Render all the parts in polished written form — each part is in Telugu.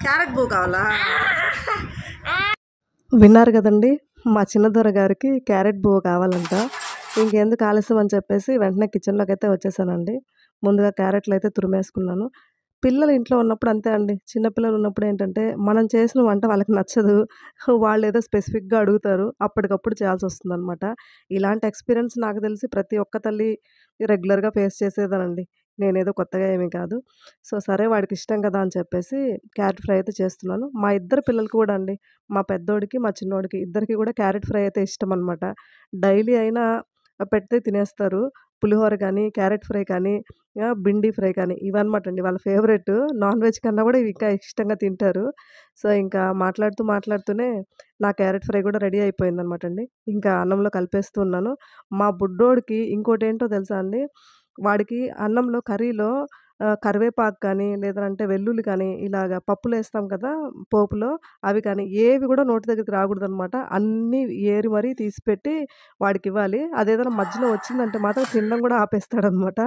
క్యారెట్ పువ్వు కావాలా? విన్నారు కదండి, మా చిన్నదొర గారికి క్యారెట్ పువ్వు కావాలంట. ఇంకెందుకు ఆలస్యం అని చెప్పేసి వెంటనే కిచెన్లోకి అయితే వచ్చేసానండి. ముందుగా క్యారెట్లు అయితే తురిమేసుకున్నాను. పిల్లలు ఇంట్లో ఉన్నప్పుడు అంతే అండి. చిన్న పిల్లలు ఉన్నప్పుడు ఏంటంటే మనం చేసిన వంట వాళ్ళకి నచ్చదు. వాళ్ళేదో స్పెసిఫిక్‌గా అడుగుతారు. అప్పటికప్పుడు చేయాల్సొస్తుందనమాట. ఇలాంటి ఎక్స్‌పీరియన్స్ నాకు తెలిసి ప్రతి ఒక్క తల్లి రెగ్యులర్‌గా ఫేస్ చేసేదేనండి. నేనేదో కొత్తగా ఏమీ కాదు. సరే వాడికి ఇష్టం కదా అని చెప్పేసి క్యారెట్ ఫ్రై అయితే చేస్తున్నాను. మా ఇద్దరు పిల్లలకి కూడా అండి. మా పెద్దోడికి, మా చిన్నోడికి ఇద్దరికీ కూడా క్యారెట్ ఫ్రై అయితే ఇష్టమనమాట. డైలీ అయినా పెడితే తినేస్తారు. పులిహోర కానీ, క్యారెట్ ఫ్రై కానీ, బిండి ఫ్రై కానీ ఇవన్నమాటండి వాళ్ళ ఫేవరెట్. నాన్ వెజ్ కన్నా కూడా ఇవి ఇంకా ఇష్టంగా తింటారు. ఇంకా మాట్లాడుతూనే నా క్యారెట్ ఫ్రై కూడా రెడీ అయిపోయిందనమాటండి. ఇంకా అన్నంలో కలిపేస్తూ ఉన్నాను. మా బుడ్డోడికి ఇంకోటేంటో తెలుసా అండి? వాడికి అన్నంలో కర్రీలో కరివేపాకు కానీ, లేదంటే వెల్లుల్లి కానీ, ఇలాగ పప్పులేస్తాం కదా పోపులో, అవి కానీ ఏవి కూడా నోటి దగ్గరికి రాకూడదనమాట. అన్నీ ఏరి మరీ తీసిపెట్టి వాడికివ్వాలి. అదేదైనా మధ్యలో వచ్చిందంటే మాత్రం తినడం కూడా ఆపేస్తాడనమాట.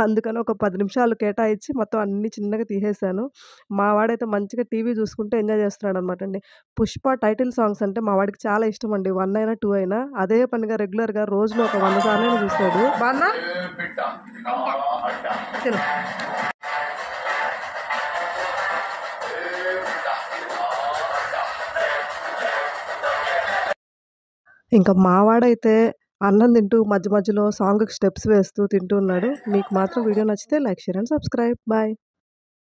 అందుకని ఒక 10 నిమిషాలు కేటాయించి మొత్తం అన్నీ చిన్నగా తీసేసాను. మా వాడైతే మంచిగా టీవీ చూసుకుంటూ ఎంజాయ్ చేస్తున్నాడనమాట అండి. 'పుష్ప' టైటిల్ సాంగ్స్ అంటే మా వాడికి చాలా ఇష్టమండి. 1 అయినా, 2 అయినా అదే పనిగా రెగ్యులర్‌గా రోజులో ఒక 100 సార్లైనా చూస్తాడు. బాన్నా? తిను. ఇంకా మావాడైతే అన్నం తింటూ మధ్యలో సాంగ్‌కి స్టెప్స్ వేస్తూ తింటూ ఉన్నాడు. మీకు మాత్రం వీడియో నచ్చితే like, share and subscribe. Bye.